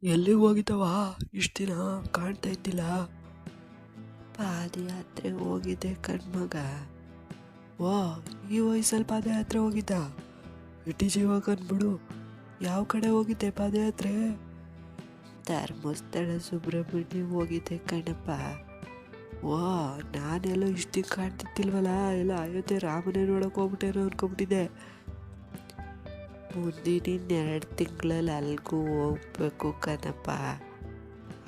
ಎಲ್ಲಿಗೆ ಹೋಗಿದ್ದವ? ಇಷ್ಟು ದಿನ ಕಾಣ್ತಾ ಇದ್ದಿಲ್ಲ. ಪಾದಯಾತ್ರೆ ಹೋಗಿದ್ದೆ ಕಣ್ಮಗ. ವಾ, ಈ ವಯಸ್ಸಲ್ಲಿ ಪಾದಯಾತ್ರೆ ಹೋಗಿದ್ದ? ಇಟಿ ಜೀವ ಕಂಡ್ಬಿಡು. ಯಾವ ಕಡೆ ಹೋಗಿದ್ದೆ ಪಾದಯಾತ್ರೆ? ಧರ್ಮಸ್ಥಳ ಸುಬ್ರಹ್ಮಣ್ಯ ಹೋಗಿದ್ದೆ ಕಣಪ್ಪ. ವಾ, ನಾನೆಲ್ಲೋ ಇಷ್ಟು ದಿನ ಕಾಣ್ತಿದ್ದಿಲ್ವಲ್ಲ, ಎಲ್ಲ ಅಯೋಧ್ಯೆ ರಾಮನೇ ನೋಡೋಕೆ ಹೋಗ್ಬಿಟ್ಟೇನೋ ಅನ್ಕೊಂಬಿಟ್ಟಿದ್ದೆ. ಮುಂದಿನ 2 ತಿಂಗಳಲ್ಲಿ ಅಲ್ಗೂ ಹೋಗ್ಬೇಕು ಕಣಪ್ಪ.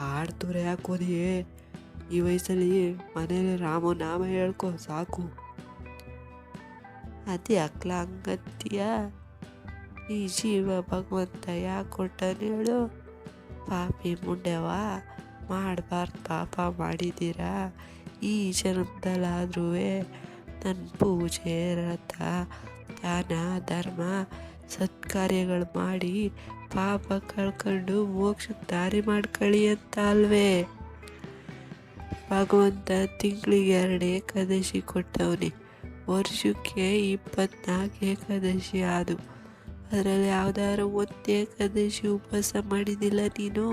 ಆಡ್ತೂರ ಯಾಕೆ ಹೋದಿಯೇ? ಈ ವಯಸ್ಸಲ್ಲಿ ಮನೇಲಿ ರಾಮ ನಾಮ ಹೇಳ್ಕೊ ಸಾಕು. ಅದೇ ಅಕ್ಲ ಹಂಗತ್ತೀಯ? ಈ ಜೀವ ಭಗವಂತ ಯಾಕೆ ಕೊಟ್ಟನು ಹೇಳು? ಪಾಪಿ ಮುಂಡೆವ, ಮಾಡಬಾರ್ದು ಪಾಪ ಮಾಡಿದ್ದೀರಾ. ಈ ಜನ್ಮದಲ್ಲಾದ್ರೂ ನನ್ನ ಪೂಜೆ, ವ್ರತ, ದಾನ, ಧರ್ಮ, ಸತ್ಕಾರ್ಯಗಳು ಮಾಡಿ ಪಾಪ ಕಳ್ಕೊಂಡು ಮೋಕ್ಷಕ್ಕೆ ದಾರಿ ಮಾಡ್ಕೊಳ್ಳಿ ಅಂತ ಅಲ್ವೇ ಭಗವಂತ ತಿಂಗಳಿಗೆ 2 ಏಕಾದಶಿ ಕೊಟ್ಟವನೆ. ವರ್ಷಕ್ಕೆ 24 ಏಕಾದಶಿ ಆದು. ಅದರಲ್ಲಿ ಯಾವ್ದಾದ್ರು 1 ಏಕಾದಶಿ ಉಪವಾಸ ಮಾಡಿದಿಲ್ಲ ನೀನು?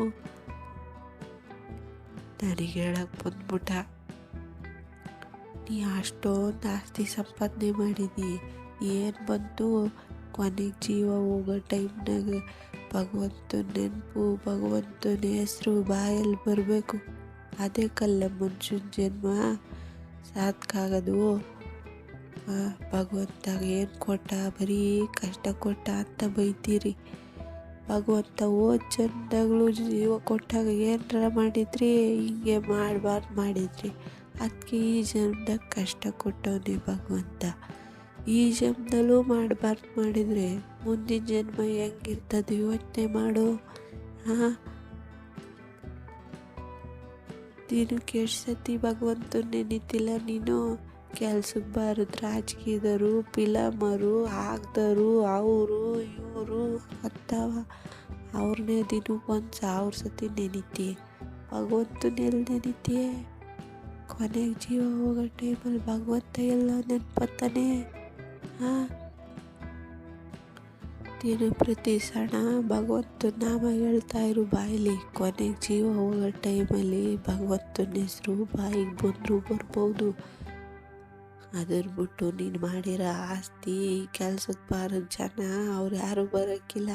ನನಗೆ ಹೇಳಕ್ ಬಂದ್ಬಿಟ್ಟ, ನೀ ಅಷ್ಟೊಂದು ಆಸ್ತಿ ಸಂಪಾದನೆ ಮಾಡಿದಿ, ಏನು ಬಂತು? ಕೊನೆಗೆ ಜೀವ ಹೋಗೋ ಟೈಮ್ನಾಗ ಭಗವಂತನ ನೆನಪು, ಭಗವಂತನ ಹೆಸರು ಬಾಯಲ್ಲಿ ಬರಬೇಕು. ಅದೇ ಕಲ್ಲ ಮನುಷ್ಯನ ಜನ್ಮ ಸಾತ್ಕಾಗೋದು. ಭಗವಂತಾಗ ಏನು ಕೊಟ್ಟ, ಬರೀ ಕಷ್ಟ ಕೊಟ್ಟ ಅಂತ ಬೈತೀರಿ. ಭಗವಂತ ಹೋದ ಜನ್ಮದಾಗಲೂ ಜೀವ ಕೊಟ್ಟಾಗ ಏನರ ಮಾಡಿದ್ರಿ, ಹಿಂಗೆ ಮಾಡಬಾರ್ದು ಮಾಡಿದ್ರಿ. ಅದಕ್ಕೆ ಈ ಜನ್ಮದಾಗ ಕಷ್ಟ ಕೊಟ್ಟವನೇ ಭಗವಂತ. ಈ ಜನ್ಮದಲ್ಲೂ ಮಾಡಬಾರ್ದು ಮಾಡಿದರೆ ಮುಂದಿನ ಜನ್ಮ ಹೆಂಗಿರ್ತದೆ ಯೋಚನೆ ಮಾಡು. ದಿನಕ್ಕೆ ಎಷ್ಟು ಸತಿ ಭಗವಂತನ ನೆನೀತಿಲ್ಲ ನೀನು? ಕೆಲ್ಸಕ್ಕೆ ಬಾರದು ರಾಜಕೀಯದವರು, ಫಿಲಮರು, ಆಗ್ದರು, ಅವರು ಇವರು ಅಂತಾವ. ಅವ್ರನ್ನೇ ದಿನಕ್ಕೆ 1000 ಸತಿ ನೆನೀತಿ. ಭಗವಂತನ ಎಲ್ಲಿ ನೆನೀತಿಯೇ? ಕೊನೆಗೆ ಜೀವ ಹೋಗೋ ಟೈಮಲ್ಲಿ ಭಗವಂತ ಎಲ್ಲ ನೆನಪತ್ತಾನೆ. ದಿನ ಪ್ರತಿ ಸಣ ಭಗವಂತನ ನಾಮ ಹೇಳ್ತಾ ಇರು ಬಾಯಲ್ಲಿ. ಕೊನೆಗೆ ಜೀವ ಹೋಗೋ ಟೈಮಲ್ಲಿ ಭಗವಂತನ ಹೆಸರು ಬಾಯಿಗೆ ಬಂದರೂ ಬರ್ಬೋದು. ಅದರ ಬಿಟ್ಟು ನೀನು ಮಾಡಿರೋ ಆಸ್ತಿ, ಕೆಲ್ಸಕ್ಕೆ ಬಾರೋ ಜನ, ಅವ್ರು ಯಾರೂ ಬರೋಕ್ಕಿಲ್ಲ.